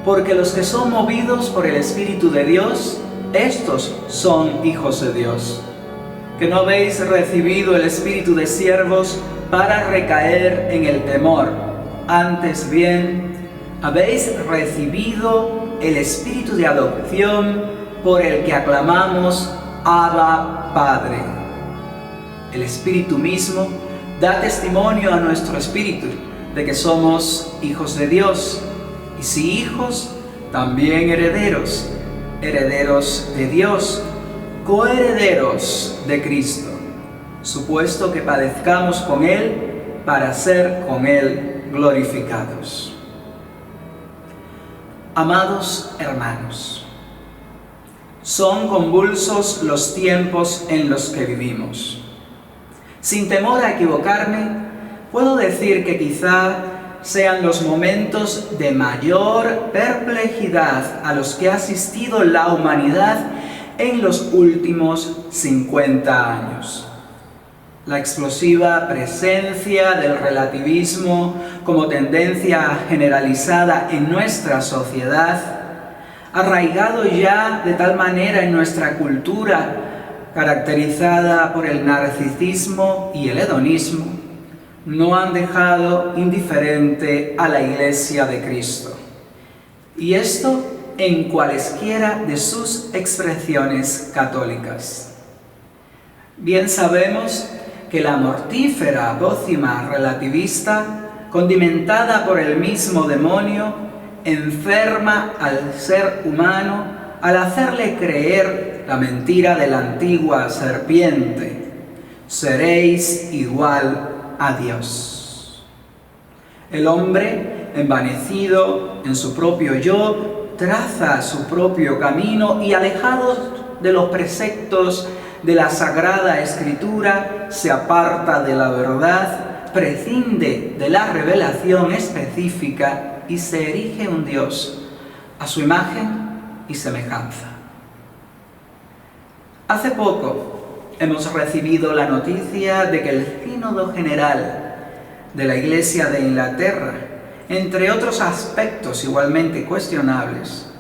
porque los que son movidos por el Espíritu de Dios, estos son hijos de Dios. Que no habéis recibido el espíritu de siervos para recaer en el temor, antes bien, habéis recibido el espíritu de adopción por el que aclamamos Abba, Padre. El Espíritu mismo da testimonio a nuestro espíritu de que somos hijos de Dios, y si hijos, también herederos, herederos de Dios, coherederos de Cristo, supuesto que padezcamos con Él para ser con Él glorificados. Amados hermanos, son convulsos los tiempos en los que vivimos. Sin temor a equivocarme, puedo decir que quizá sean los momentos de mayor perplejidad a los que ha asistido la humanidad en los últimos 50 años. La explosiva presencia del relativismo como tendencia generalizada en nuestra sociedad, arraigado ya de tal manera en nuestra cultura, caracterizada por el narcisismo y el hedonismo, no han dejado indiferente a la Iglesia de Cristo. Y esto en cualesquiera de sus expresiones católicas. Bien sabemos que la mortífera pócima relativista, condimentada por el mismo demonio, enferma al ser humano al hacerle creer la mentira de la antigua serpiente: seréis igual a Dios. El hombre, envanecido en su propio yo, traza su propio camino y, alejado de los preceptos de la Sagrada Escritura, se aparta de la verdad, prescinde de la revelación específica y se erige un Dios a su imagen y semejanza. Hace poco hemos recibido la noticia de que el Sínodo General de la Iglesia de Inglaterra, entre otros aspectos igualmente cuestionables,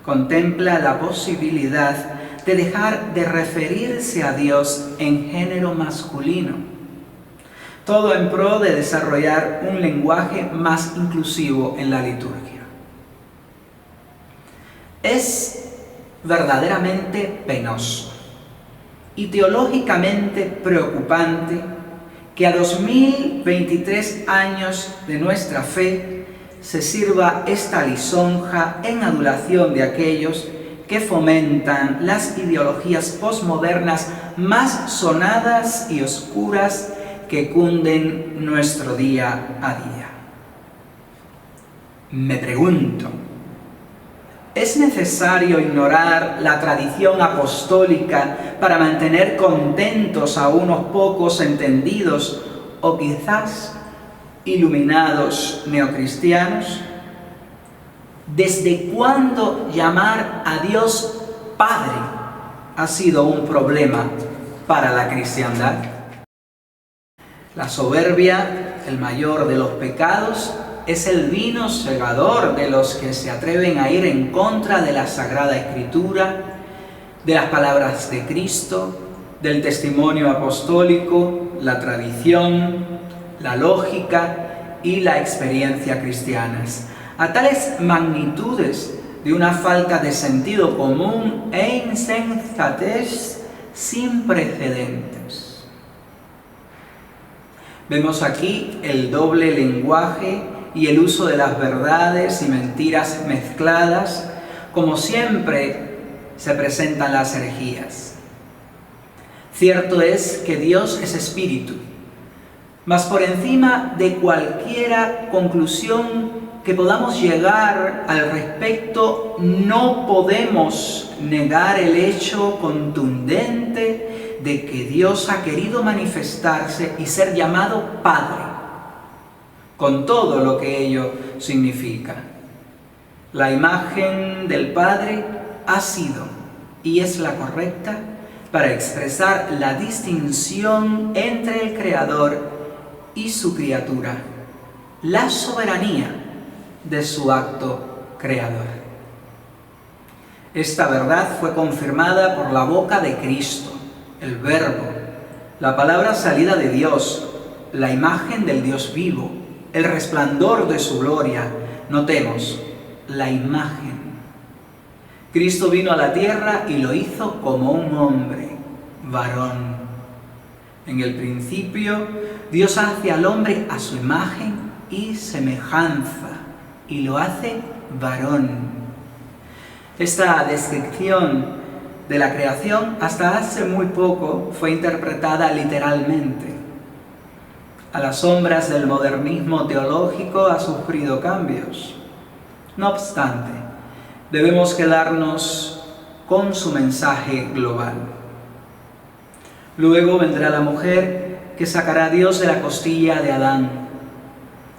contempla la posibilidad de dejar de referirse a Dios en género masculino, todo en pro de desarrollar un lenguaje más inclusivo en la liturgia. Es verdaderamente penoso y teológicamente preocupante que a 2023 años de nuestra fe se sirva esta lisonja en adulación de aquellos que fomentan las ideologías posmodernas más sonadas y oscuras que cunden nuestro día a día. Me pregunto, ¿es necesario ignorar la tradición apostólica para mantener contentos a unos pocos entendidos o quizás iluminados neocristianos? ¿Desde cuándo llamar a Dios Padre ha sido un problema para la cristiandad? La soberbia, el mayor de los pecados, es el vino cegador de los que se atreven a ir en contra de la Sagrada Escritura, de las palabras de Cristo, del testimonio apostólico, la tradición, la lógica y la experiencia cristianas, a tales magnitudes de una falta de sentido común e insensatez sin precedentes. Vemos aquí el doble lenguaje y el uso de las verdades y mentiras mezcladas, como siempre se presentan las herejías. Cierto es que Dios es espíritu, mas por encima de cualquiera conclusión que podamos llegar al respecto, no podemos negar el hecho contundente de que Dios ha querido manifestarse y ser llamado Padre, con todo lo que ello significa. La imagen del Padre ha sido y es la correcta para expresar la distinción entre el Creador y su criatura, la soberanía de su acto creador. Esta verdad fue confirmada por la boca de Cristo, el Verbo, la palabra salida de Dios, la imagen del Dios vivo, el resplandor de su gloria. Notemos, la imagen. Cristo vino a la tierra y lo hizo como un hombre, varón. En el principio, Dios hace al hombre a su imagen y semejanza, y lo hace varón. Esta descripción de la creación hasta hace muy poco fue interpretada literalmente. A las sombras del modernismo teológico ha sufrido cambios. No obstante, debemos quedarnos con su mensaje global. Luego vendrá la mujer que sacará a Dios de la costilla de Adán.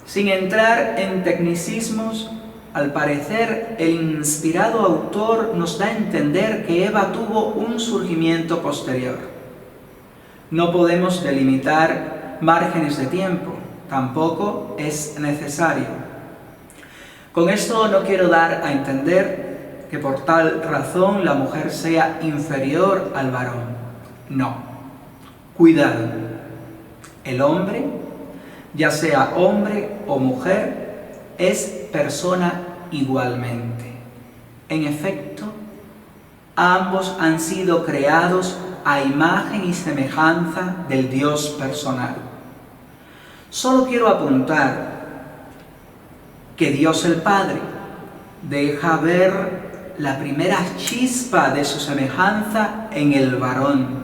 Sin entrar en tecnicismos, al parecer el inspirado autor nos da a entender que Eva tuvo un surgimiento posterior. No podemos delimitar márgenes de tiempo, tampoco es necesario. Con esto no quiero dar a entender que por tal razón la mujer sea inferior al varón. No. Cuidado. El hombre, ya sea hombre o mujer, es persona igualmente. En efecto, ambos han sido creados a imagen y semejanza del Dios personal. Solo quiero apuntar que Dios el Padre deja ver la primera chispa de su semejanza en el varón.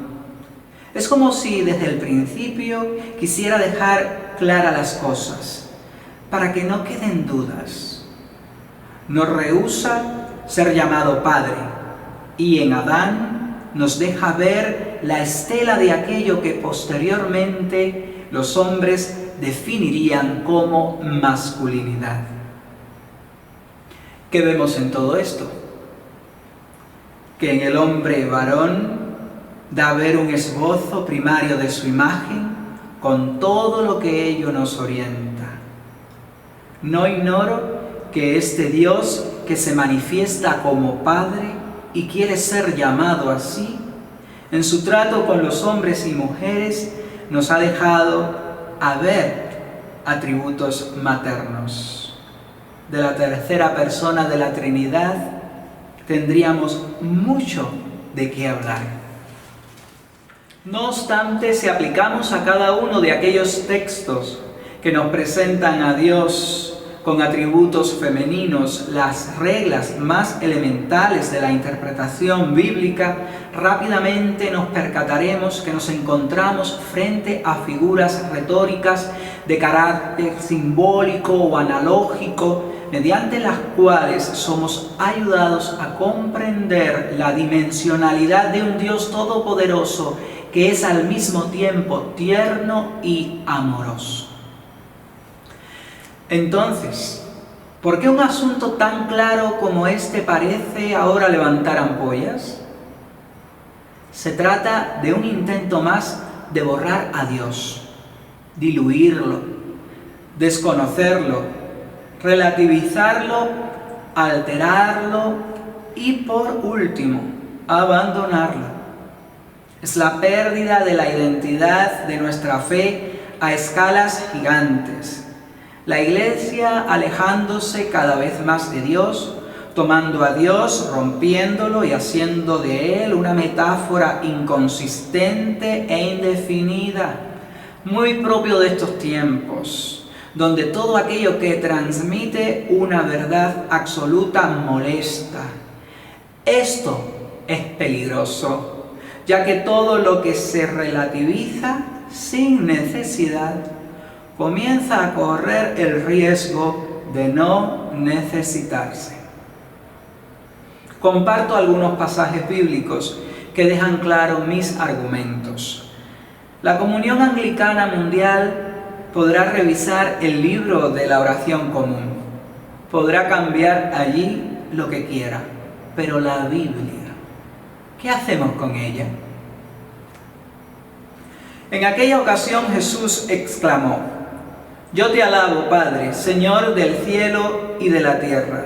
Es como si desde el principio quisiera dejar claras las cosas, para que no queden dudas. Nos rehúsa ser llamado Padre, y en Adán nos deja ver la estela de aquello que posteriormente los hombres definirían como masculinidad. ¿Qué vemos en todo esto? Que en el hombre varón da a ver un esbozo primario de su imagen con todo lo que ello nos orienta. No ignoro que este Dios que se manifiesta como Padre y quiere ser llamado así, en su trato con los hombres y mujeres nos ha dejado a ver atributos maternos. De la tercera persona de la Trinidad tendríamos mucho de qué hablar. No obstante, si aplicamos a cada uno de aquellos textos que nos presentan a Dios con atributos femeninos las reglas más elementales de la interpretación bíblica, rápidamente nos percataremos que nos encontramos frente a figuras retóricas de carácter simbólico o analógico, mediante las cuales somos ayudados a comprender la dimensionalidad de un Dios todopoderoso que es al mismo tiempo tierno y amoroso. Entonces, ¿por qué un asunto tan claro como este parece ahora levantar ampollas? Se trata de un intento más de borrar a Dios, diluirlo, desconocerlo, relativizarlo, alterarlo y, por último, abandonarlo. Es la pérdida de la identidad de nuestra fe a escalas gigantes. La Iglesia alejándose cada vez más de Dios, tomando a Dios, rompiéndolo y haciendo de Él una metáfora inconsistente e indefinida, muy propio de estos tiempos, donde todo aquello que transmite una verdad absoluta molesta. Esto es peligroso, ya que todo lo que se relativiza sin necesidad comienza a correr el riesgo de no necesitarse. Comparto algunos pasajes bíblicos que dejan claro mis argumentos. La Comunión Anglicana Mundial podrá revisar el libro de la oración común. Podrá cambiar allí lo que quiera, pero la Biblia, ¿qué hacemos con ella? En aquella ocasión Jesús exclamó: Yo te alabo, Padre, Señor del cielo y de la tierra,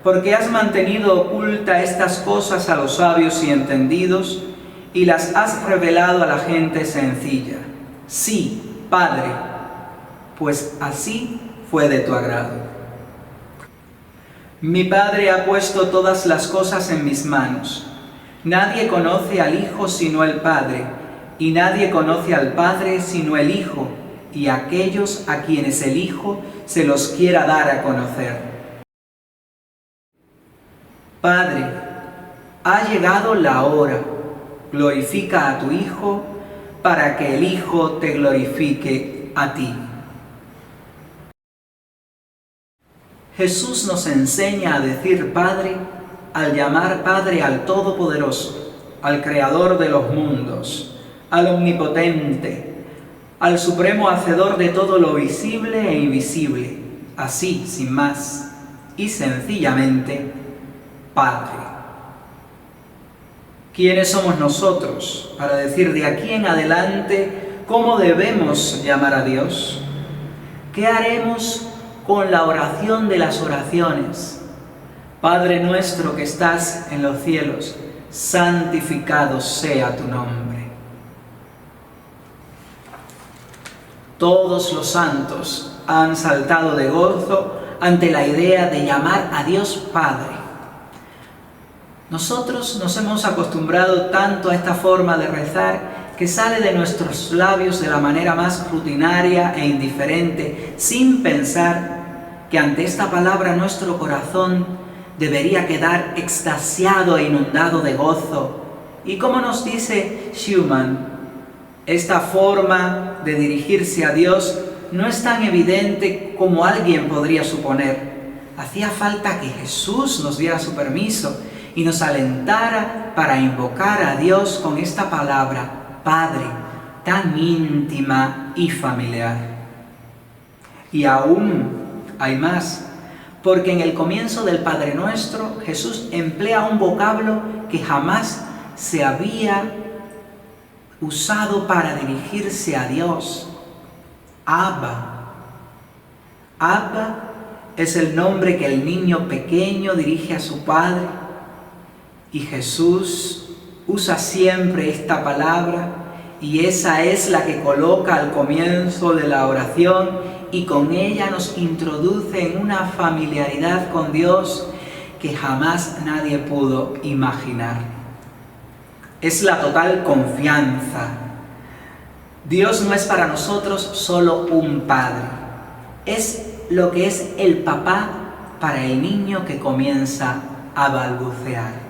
porque has mantenido oculta estas cosas a los sabios y entendidos, y las has revelado a la gente sencilla. Sí, Padre, pues así fue de tu agrado. Mi Padre ha puesto todas las cosas en mis manos. Nadie conoce al Hijo sino el Padre, y nadie conoce al Padre sino el Hijo, y aquellos a quienes el Hijo se los quiera dar a conocer. Padre, ha llegado la hora. Glorifica a tu Hijo, para que el Hijo te glorifique a ti. Jesús nos enseña a decir Padre al llamar Padre al Todopoderoso, al Creador de los mundos, al Omnipotente, al Supremo Hacedor de todo lo visible e invisible, así, sin más, y sencillamente, Padre. ¿Quiénes somos nosotros para decir de aquí en adelante cómo debemos llamar a Dios? ¿Qué haremos con la oración de las oraciones? Padre nuestro que estás en los cielos, santificado sea tu nombre. Todos los santos han saltado de gozo ante la idea de llamar a Dios Padre. Nosotros nos hemos acostumbrado tanto a esta forma de rezar que sale de nuestros labios de la manera más rutinaria e indiferente, sin pensar que ante esta palabra nuestro corazón debería quedar extasiado e inundado de gozo. Y como nos dice Schumann, esta forma de dirigirse a Dios no es tan evidente como alguien podría suponer. Hacía falta que Jesús nos diera su permiso y nos alentara para invocar a Dios con esta palabra, Padre, tan íntima y familiar. Y aún hay más, porque en el comienzo del Padre Nuestro, Jesús emplea un vocablo que jamás se había usado para dirigirse a Dios. Abba. Abba es el nombre que el niño pequeño dirige a su padre. Y Jesús usa siempre esta palabra y esa es la que coloca al comienzo de la oración y con ella nos introduce en una familiaridad con Dios que jamás nadie pudo imaginar. Es la total confianza. Dios no es para nosotros solo un padre, es lo que es el papá para el niño que comienza a balbucear.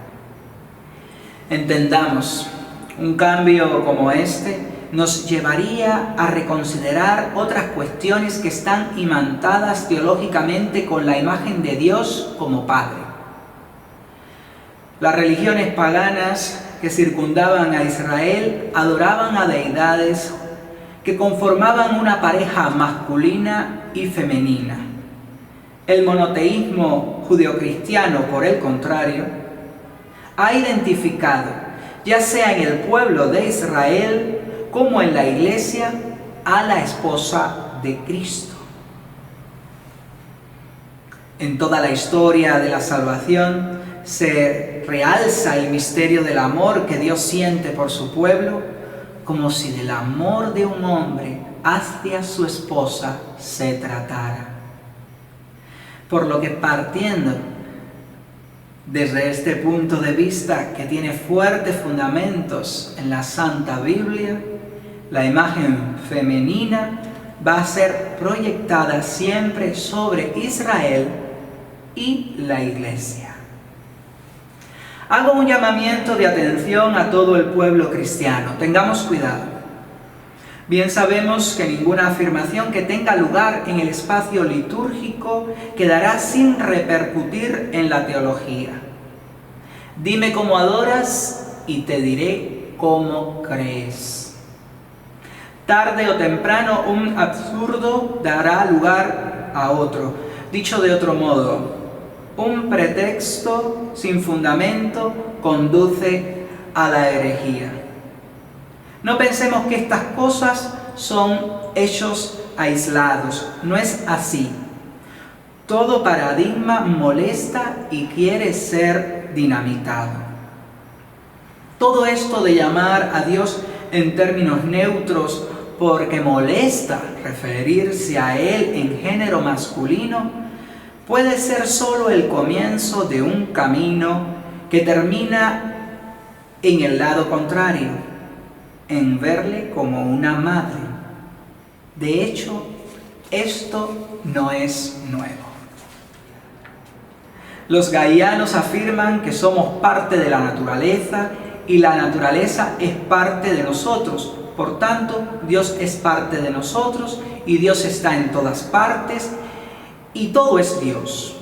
Entendamos, un cambio como este nos llevaría a reconsiderar otras cuestiones que están imantadas teológicamente con la imagen de Dios como Padre. Las religiones paganas que circundaban a Israel adoraban a deidades que conformaban una pareja masculina y femenina. El monoteísmo judeocristiano, por el contrario, ha identificado, ya sea en el pueblo de Israel como en la Iglesia, a la esposa de Cristo. En toda la historia de la salvación se realza el misterio del amor que Dios siente por su pueblo, como si del amor de un hombre hacia su esposa se tratara. Por lo que partiendo desde este punto de vista que tiene fuertes fundamentos en la Santa Biblia, la imagen femenina va a ser proyectada siempre sobre Israel y la Iglesia. Hago un llamamiento de atención a todo el pueblo cristiano. Tengamos cuidado. Bien sabemos que ninguna afirmación que tenga lugar en el espacio litúrgico quedará sin repercutir en la teología. Dime cómo adoras y te diré cómo crees. Tarde o temprano un absurdo dará lugar a otro. Dicho de otro modo, un pretexto sin fundamento conduce a la herejía. No pensemos que estas cosas son hechos aislados, no es así. Todo paradigma molesta y quiere ser dinamitado. Todo esto de llamar a Dios en términos neutros porque molesta referirse a Él en género masculino puede ser solo el comienzo de un camino que termina en el lado contrario, en verle como una madre. De hecho, esto no es nuevo. Los gaianos afirman que somos parte de la naturaleza y la naturaleza es parte de nosotros. Por tanto, Dios es parte de nosotros y Dios está en todas partes y todo es Dios.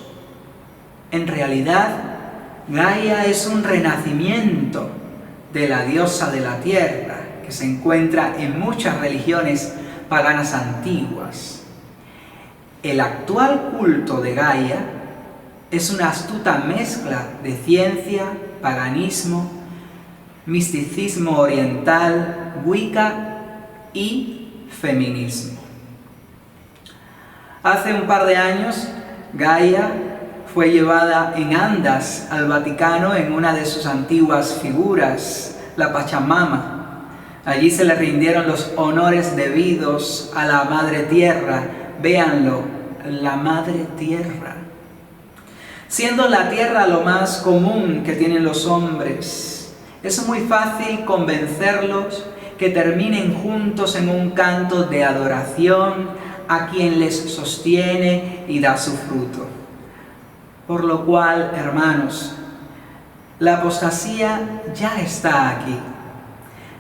En realidad, Gaia es un renacimiento de la diosa de la tierra que se encuentra en muchas religiones paganas antiguas. El actual culto de Gaia es una astuta mezcla de ciencia, paganismo, misticismo oriental, Wicca y feminismo. Hace un par de años, Gaia fue llevada en andas al Vaticano en una de sus antiguas figuras, la Pachamama. Allí se le rindieron los honores debidos a la Madre Tierra. Véanlo, la Madre Tierra. Siendo la tierra lo más común que tienen los hombres, es muy fácil convencerlos que terminen juntos en un canto de adoración a quien les sostiene y da su fruto. Por lo cual, hermanos, la apostasía ya está aquí.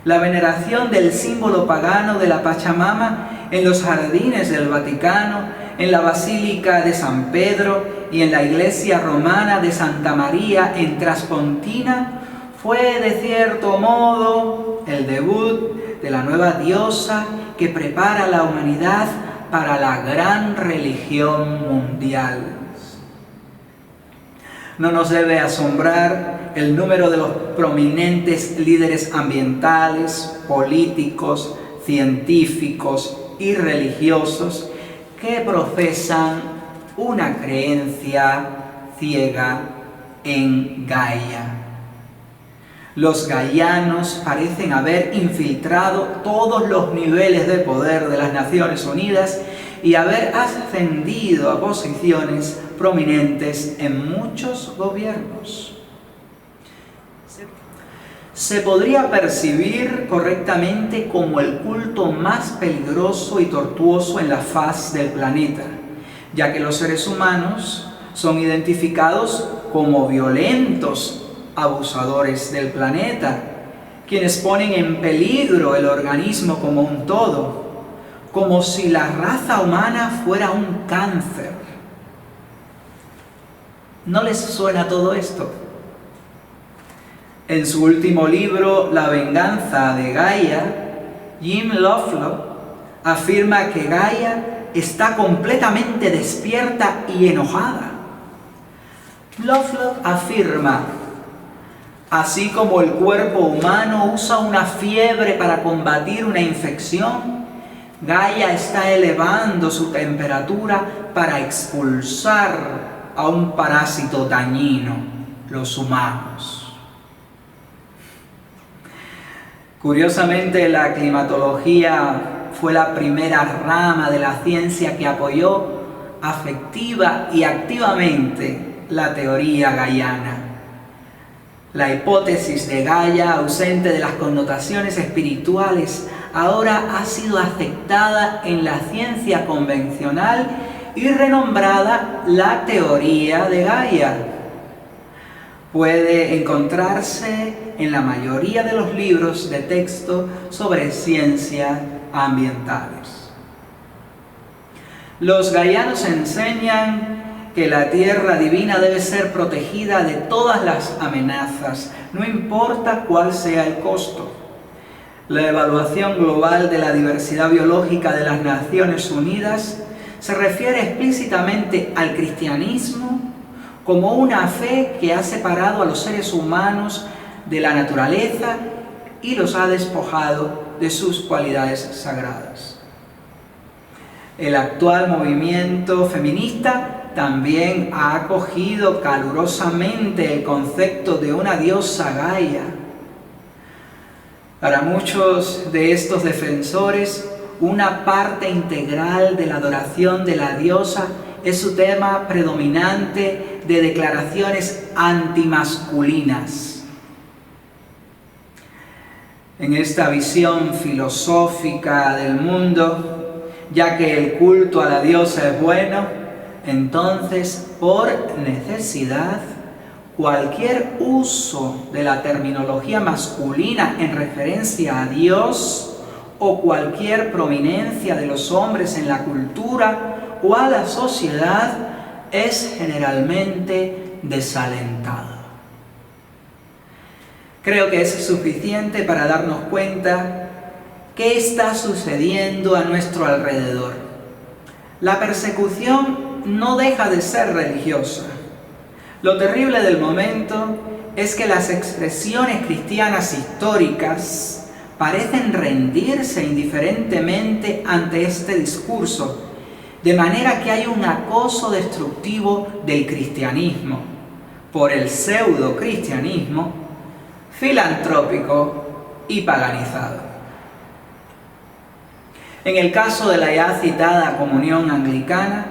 La veneración del símbolo pagano de la Pachamama en los jardines del Vaticano, en la Basílica de San Pedro y en la iglesia romana de Santa María en Traspontina fue de cierto modo el debut de la nueva diosa que prepara a la humanidad para la gran religión mundial. No nos debe asombrar el número de los prominentes líderes ambientales, políticos, científicos y religiosos que profesan una creencia ciega en Gaia. Los gaianos parecen haber infiltrado todos los niveles de poder de las Naciones Unidas y haber ascendido a posiciones prominentes en muchos gobiernos. Se podría percibir correctamente como el culto más peligroso y tortuoso en la faz del planeta, ya que los seres humanos son identificados como violentos abusadores del planeta, quienes ponen en peligro el organismo como un todo, como si la raza humana fuera un cáncer. ¿No les suena todo esto? En su último libro, La venganza de Gaia, Jim Lovelock afirma que Gaia está completamente despierta y enojada. Lovelock afirma: así como el cuerpo humano usa una fiebre para combatir una infección, Gaia está elevando su temperatura para expulsar a un parásito dañino, los humanos. Curiosamente, la climatología fue la primera rama de la ciencia que apoyó afectiva y activamente la teoría gaiana. La hipótesis de Gaia, ausente de las connotaciones espirituales, ahora ha sido aceptada en la ciencia convencional y renombrada la teoría de Gaia. Puede encontrarse en la mayoría de los libros de texto sobre ciencias ambientales. Los gaianos enseñan que la tierra divina debe ser protegida de todas las amenazas, no importa cuál sea el costo. La evaluación global de la diversidad biológica de las Naciones Unidas se refiere explícitamente al cristianismo como una fe que ha separado a los seres humanos de la naturaleza y los ha despojado de sus cualidades sagradas. El actual movimiento feminista también ha acogido calurosamente el concepto de una diosa Gaia. Para muchos de estos defensores, una parte integral de la adoración de la diosa es su tema predominante de declaraciones antimasculinas. En esta visión filosófica del mundo, ya que el culto a la diosa es bueno, entonces, por necesidad, cualquier uso de la terminología masculina en referencia a Dios o cualquier prominencia de los hombres en la cultura o a la sociedad es generalmente desalentado. Creo que es suficiente para darnos cuenta qué está sucediendo a nuestro alrededor. La persecución no deja de ser religiosa. Lo terrible del momento es que las expresiones cristianas históricas parecen rendirse indiferentemente ante este discurso, de manera que hay un acoso destructivo del cristianismo por el pseudo-cristianismo filantrópico y paganizado. En el caso de la ya citada comunión anglicana,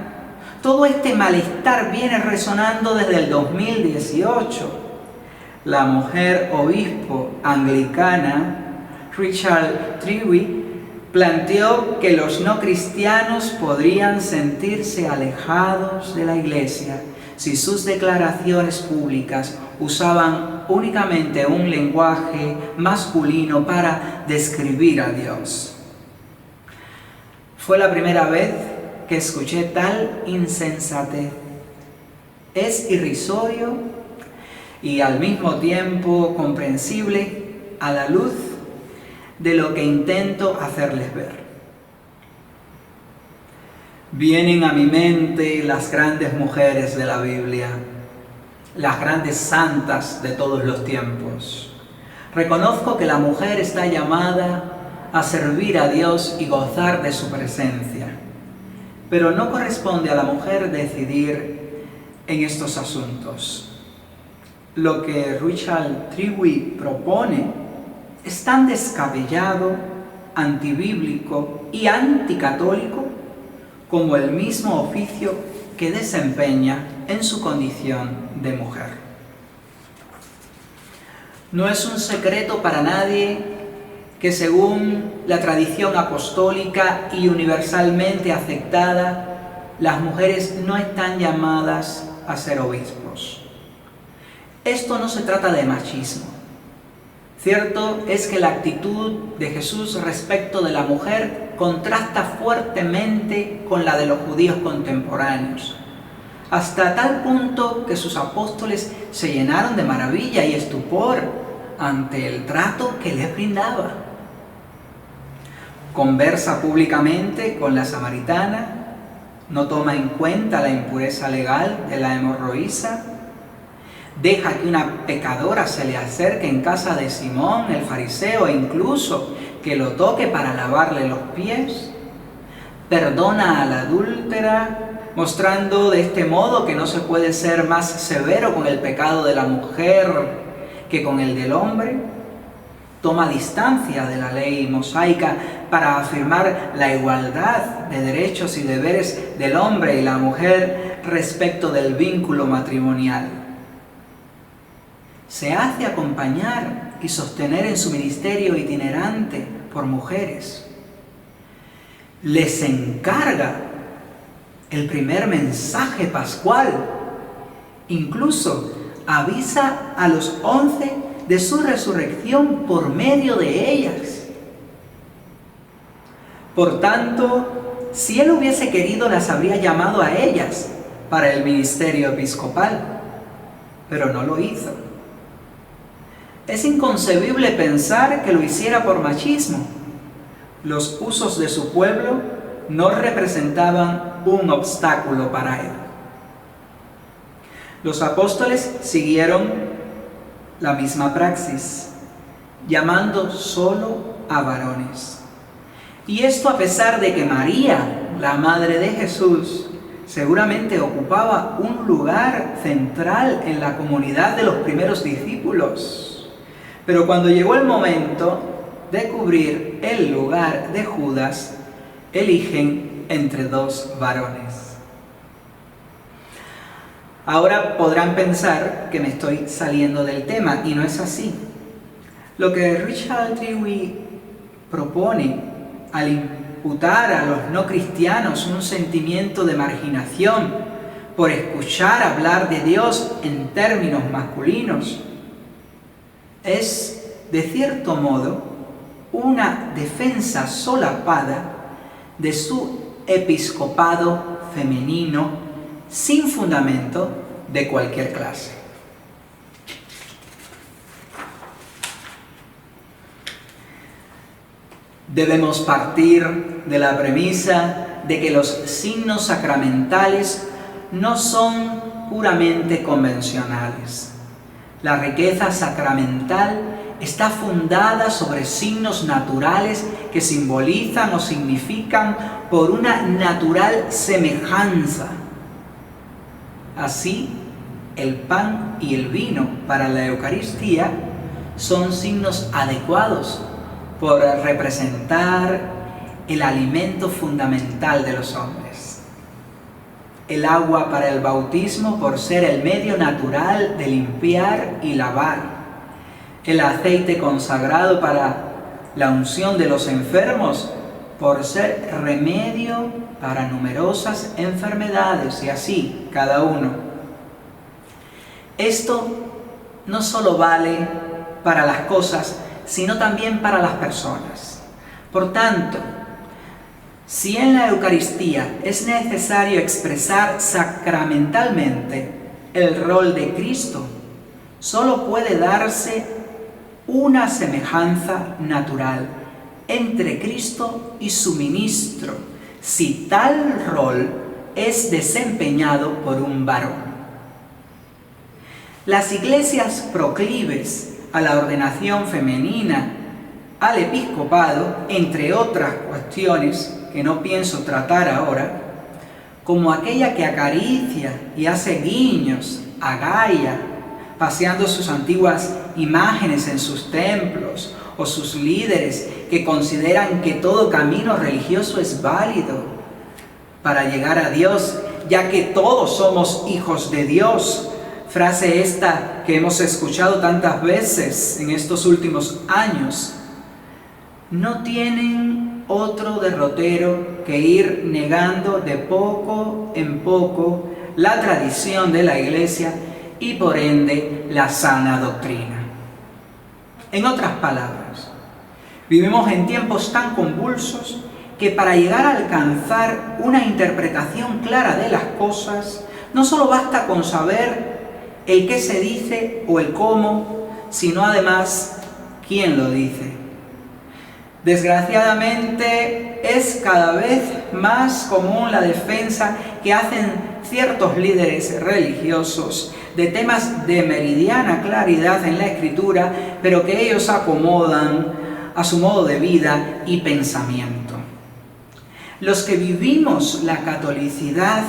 todo este malestar viene resonando desde el 2018. La mujer obispo anglicana, Richard Trewey, planteó que los no cristianos podrían sentirse alejados de la Iglesia si sus declaraciones públicas usaban únicamente un lenguaje masculino para describir a Dios. Fue la primera vez que escuché tal insensatez. Es irrisorio y al mismo tiempo comprensible a la luz de lo que intento hacerles ver. Vienen a mi mente las grandes mujeres de la Biblia, las grandes santas de todos los tiempos. Reconozco que la mujer está llamada a servir a Dios y gozar de su presencia, pero no corresponde a la mujer decidir en estos asuntos. Lo que Richard Trewey propone es tan descabellado, antibíblico y anticatólico como el mismo oficio que desempeña en su condición de mujer. No es un secreto para nadie que según la tradición apostólica y universalmente aceptada, las mujeres no están llamadas a ser obispos. Esto no se trata de machismo. Cierto es que la actitud de Jesús respecto de la mujer contrasta fuertemente con la de los judíos contemporáneos, hasta tal punto que sus apóstoles se llenaron de maravilla y estupor ante el trato que les brindaba. Conversa públicamente con la samaritana, no toma en cuenta la impureza legal de la hemorroísa, deja que una pecadora se le acerque en casa de Simón, el fariseo, e incluso que lo toque para lavarle los pies. Perdona a la adúltera, mostrando de este modo que no se puede ser más severo con el pecado de la mujer que con el del hombre. Toma distancia de la ley mosaica para afirmar la igualdad de derechos y deberes del hombre y la mujer respecto del vínculo matrimonial. Se hace acompañar y sostener en su ministerio itinerante por mujeres. Les encarga el primer mensaje pascual. Incluso avisa a los 11 de su resurrección por medio de ellas. Por tanto, si él hubiese querido, las habría llamado a ellas para el ministerio episcopal, pero no lo hizo. Es inconcebible pensar que lo hiciera por machismo. Los usos de su pueblo no representaban un obstáculo para él. Los apóstoles siguieron la misma praxis, llamando solo a varones. Y esto a pesar de que María, la madre de Jesús, seguramente ocupaba un lugar central en la comunidad de los primeros discípulos. Pero cuando llegó el momento de cubrir el lugar de Judas, eligen entre dos varones. Ahora podrán pensar que me estoy saliendo del tema, y no es así. Lo que Richard Dewey propone al imputar a los no cristianos un sentimiento de marginación por escuchar hablar de Dios en términos masculinos es, de cierto modo, una defensa solapada de su episcopado femenino sin fundamento de cualquier clase. Debemos partir de la premisa de que los signos sacramentales no son puramente convencionales. La riqueza sacramental está fundada sobre signos naturales que simbolizan o significan por una natural semejanza. Así, el pan y el vino para la Eucaristía son signos adecuados por representar el alimento fundamental de los hombres. El agua para el bautismo por ser el medio natural de limpiar y lavar. El aceite consagrado para la unción de los enfermos por ser remedio para numerosas enfermedades, y así cada uno. Esto no solo vale para las cosas, sino también para las personas. Por tanto, si en la Eucaristía es necesario expresar sacramentalmente el rol de Cristo, solo puede darse una semejanza natural entre Cristo y su ministro, si tal rol es desempeñado por un varón. Las iglesias proclives a la ordenación femenina, al episcopado, entre otras cuestiones que no pienso tratar ahora, como aquella que acaricia y hace guiños a Gaia, paseando sus antiguas imágenes en sus templos, o sus líderes que consideran que todo camino religioso es válido para llegar a Dios, ya que todos somos hijos de Dios. Frase esta que hemos escuchado tantas veces en estos últimos años. No tienen otro derrotero que ir negando de poco en poco la tradición de la Iglesia y por ende la sana doctrina. En otras palabras, vivimos en tiempos tan convulsos que para llegar a alcanzar una interpretación clara de las cosas, no solo basta con saber el qué se dice o el cómo, sino además quién lo dice. Desgraciadamente es cada vez más común la defensa que hacen ciertos líderes religiosos de temas de meridiana claridad en la Escritura, pero que ellos acomodan a su modo de vida y pensamiento. Los que vivimos la catolicidad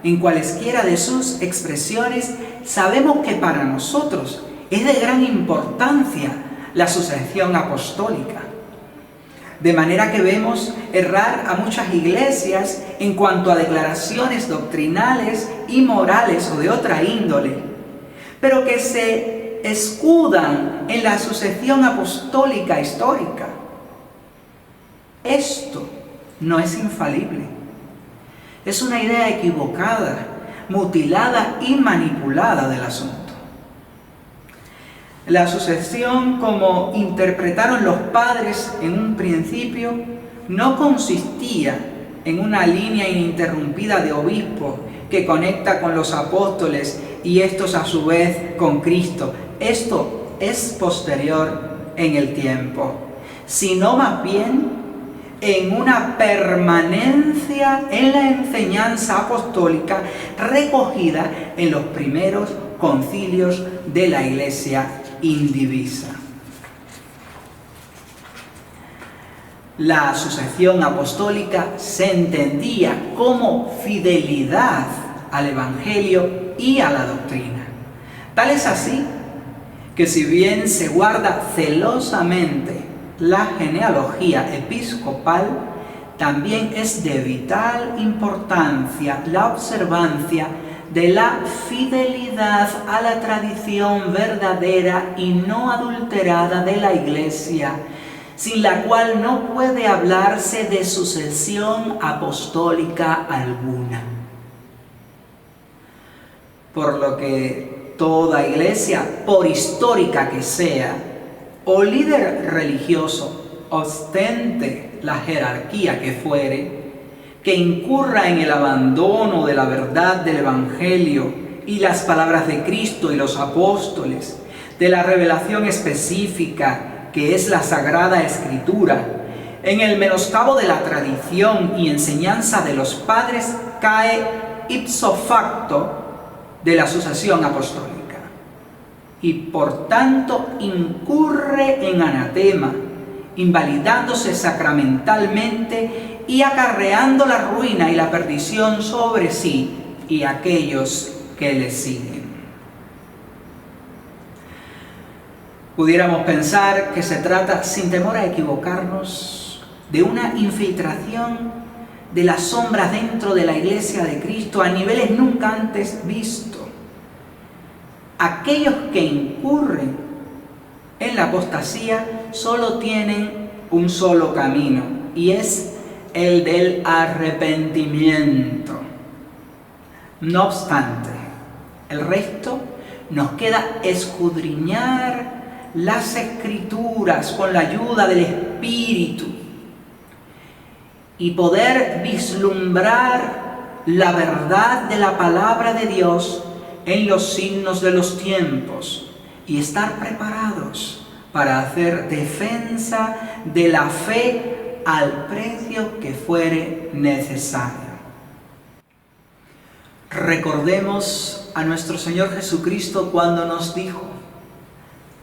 en cualesquiera de sus expresiones, sabemos que para nosotros es de gran importancia la sucesión apostólica. De manera que vemos errar a muchas iglesias en cuanto a declaraciones doctrinales y morales o de otra índole, pero que se escudan en la sucesión apostólica histórica. Esto no es infalible. Es una idea equivocada, mutilada y manipulada del asunto. La sucesión, como interpretaron los padres en un principio, no consistía en una línea ininterrumpida de obispo que conecta con los apóstoles y estos a su vez con Cristo. Esto es posterior en el tiempo, sino más bien en una permanencia en la enseñanza apostólica recogida en los primeros concilios de la Iglesia indivisa. La sucesión apostólica se entendía como fidelidad al Evangelio y a la doctrina. Tal es así que si bien se guarda celosamente la genealogía episcopal, también es de vital importancia la observancia de la fidelidad a la tradición verdadera y no adulterada de la Iglesia, sin la cual no puede hablarse de sucesión apostólica alguna. Por lo que toda iglesia, por histórica que sea, o líder religioso, ostente la jerarquía que fuere, que incurra en el abandono de la verdad del Evangelio y las palabras de Cristo y los apóstoles, de la revelación específica que es la Sagrada Escritura, en el menoscabo de la tradición y enseñanza de los padres, cae ipso facto de la sucesión apostólica y por tanto incurre en anatema, invalidándose sacramentalmente y acarreando la ruina y la perdición sobre sí y aquellos que le siguen. Pudiéramos pensar que se trata, sin temor a equivocarnos, de una infiltración de las sombras dentro de la Iglesia de Cristo a niveles nunca antes vistos. Aquellos que incurren en la apostasía solo tienen un solo camino, y es el del arrepentimiento. No obstante, el resto nos queda escudriñar las Escrituras con la ayuda del Espíritu y poder vislumbrar la verdad de la palabra de Dios en los signos de los tiempos y estar preparados para hacer defensa de la fe al precio que fuere necesario. Recordemos a nuestro Señor Jesucristo cuando nos dijo: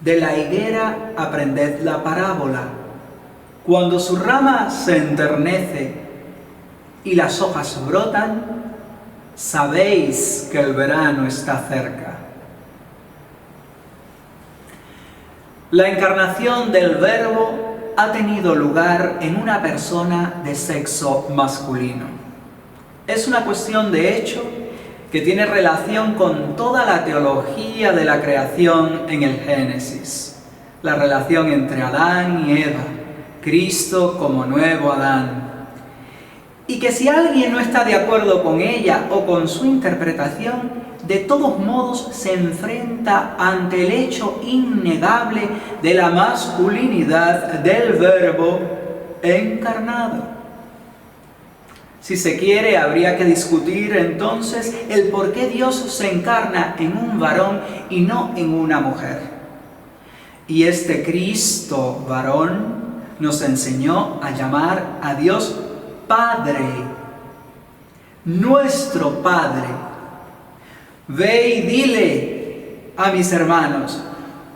de la higuera aprended la parábola. Cuando su rama se enternece y las hojas brotan, sabéis que el verano está cerca. La encarnación del Verbo ha tenido lugar en una persona de sexo masculino. Es una cuestión de hecho que tiene relación con toda la teología de la creación en el Génesis, la relación entre Adán y Eva, Cristo como nuevo Adán, y que si alguien no está de acuerdo con ella o con su interpretación, de todos modos se enfrenta ante el hecho innegable de la masculinidad del Verbo encarnado. Si se quiere, habría que discutir entonces el por qué Dios se encarna en un varón y no en una mujer. Y este Cristo varón nos enseñó a llamar a Dios Padre, nuestro Padre. Ve y dile a mis hermanos: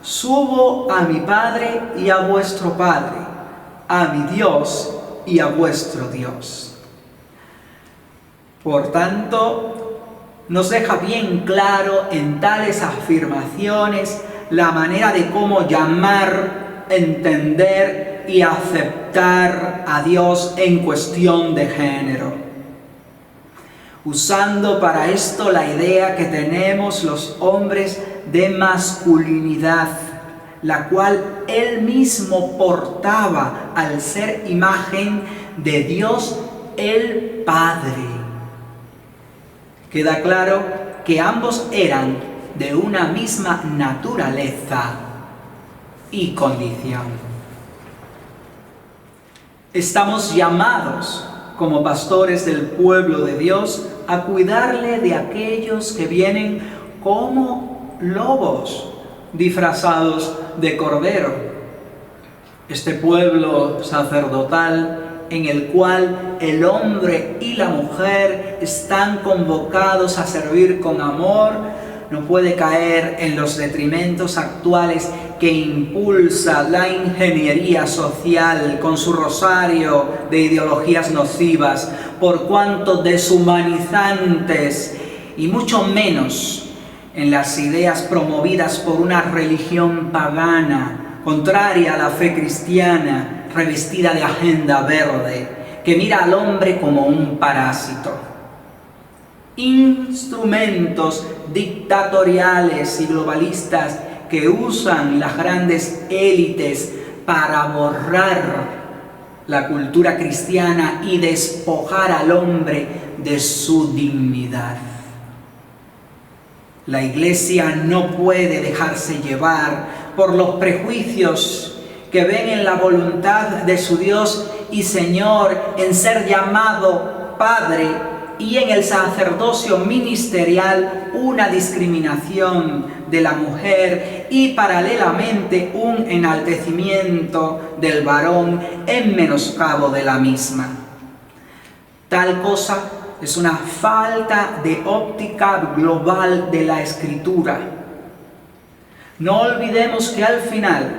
subo a mi Padre y a vuestro Padre, a mi Dios y a vuestro Dios. Por tanto, nos deja bien claro en tales afirmaciones la manera de cómo llamar, entender y aceptar a Dios en cuestión de género, usando para esto la idea que tenemos los hombres de masculinidad, la cual Él mismo portaba al ser imagen de Dios el Padre. Queda claro que ambos eran de una misma naturaleza y condición. Estamos llamados, como pastores del pueblo de Dios, a cuidarle de aquellos que vienen como lobos disfrazados de cordero. Este pueblo sacerdotal en el cual el hombre y la mujer están convocados a servir con amor, no puede caer en los detrimentos actuales que impulsa la ingeniería social con su rosario de ideologías nocivas, por cuanto deshumanizantes, y mucho menos en las ideas promovidas por una religión pagana, contraria a la fe cristiana, revestida de agenda verde, que mira al hombre como un parásito. Instrumentos dictatoriales y globalistas que usan las grandes élites para borrar la cultura cristiana y despojar al hombre de su dignidad. La Iglesia no puede dejarse llevar por los prejuicios que ven en la voluntad de su Dios y Señor en ser llamado Padre y en el sacerdocio ministerial una discriminación de la mujer y paralelamente un enaltecimiento del varón en menoscabo de la misma. Tal cosa es una falta de óptica global de la Escritura. No olvidemos que al final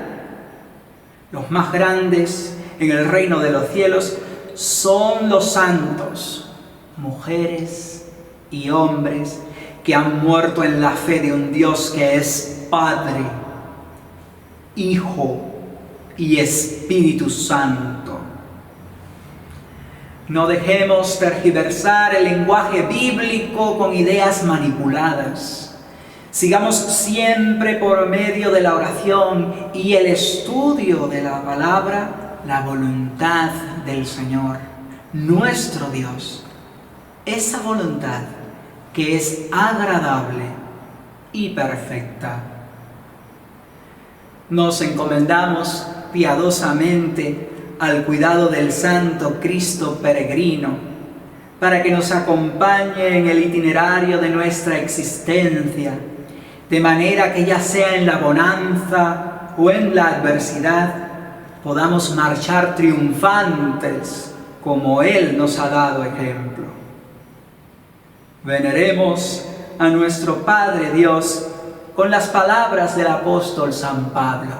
los más grandes en el reino de los cielos son los santos, mujeres y hombres que han muerto en la fe de un Dios que es Padre, Hijo y Espíritu Santo. No dejemos tergiversar el lenguaje bíblico con ideas manipuladas. Sigamos siempre por medio de la oración y el estudio de la palabra la voluntad del Señor, nuestro Dios. Esa voluntad que es agradable y perfecta. Nos encomendamos piadosamente al cuidado del Santo Cristo peregrino, para que nos acompañe en el itinerario de nuestra existencia, de manera que ya sea en la bonanza o en la adversidad, podamos marchar triunfantes como Él nos ha dado ejemplo. Veneremos a nuestro Padre Dios con las palabras del apóstol San Pablo.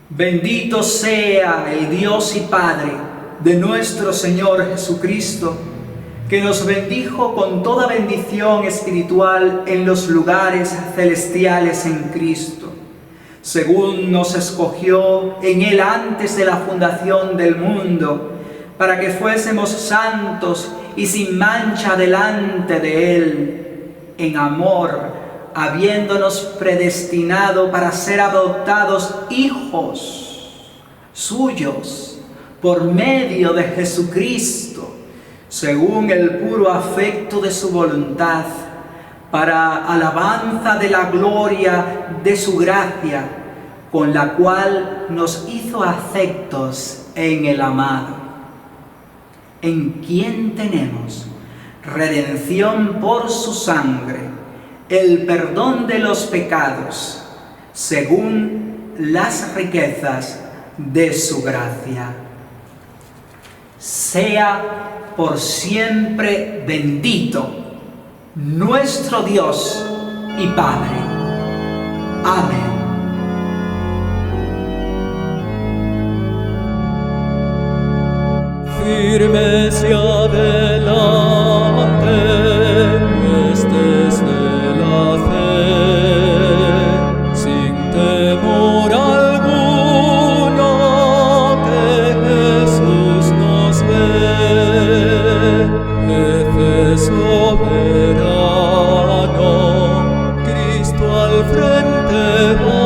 Bendito sea el Dios y Padre de nuestro Señor Jesucristo, que nos bendijo con toda bendición espiritual en los lugares celestiales en Cristo, según nos escogió en Él antes de la fundación del mundo, para que fuésemos santos y sin mancha delante de Él, en amor, habiéndonos predestinado para ser adoptados hijos suyos por medio de Jesucristo, según el puro afecto de su voluntad, para alabanza de la gloria de su gracia, con la cual nos hizo aceptos en el amado, en quien tenemos redención por su sangre, el perdón de los pecados, según las riquezas de su gracia. Sea por siempre bendito nuestro Dios y Padre. Amén. Firmes y adelante, huestes de la fe, sin temor alguno, que Jesús nos ve. Jefe soberano, Cristo al frente va,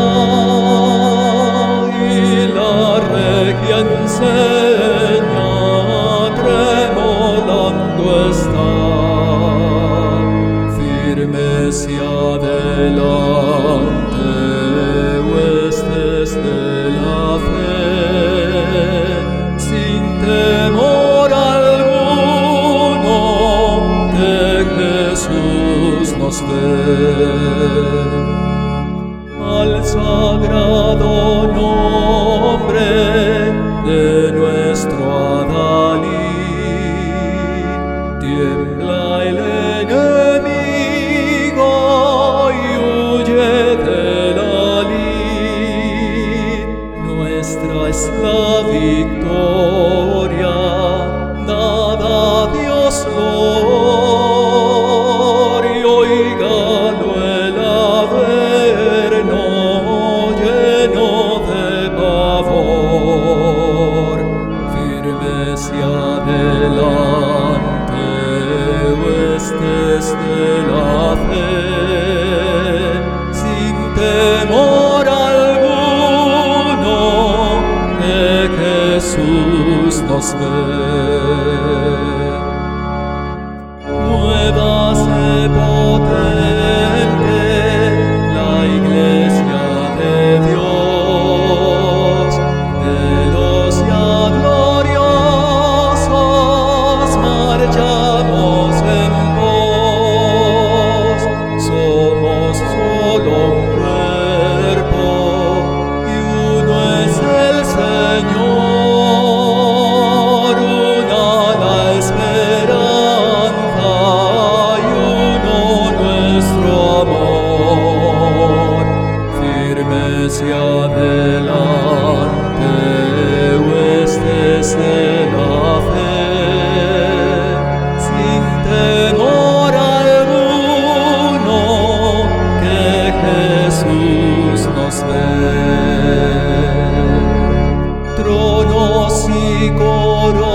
y la regia enseña, tremolando está. Firmes y adelante, huestes de la fe, sin temor alguno, que Jesús nos ve. Al sagrado nombre de nuestro Adalid, tiembla el enemigo y huye de la mi coronilla.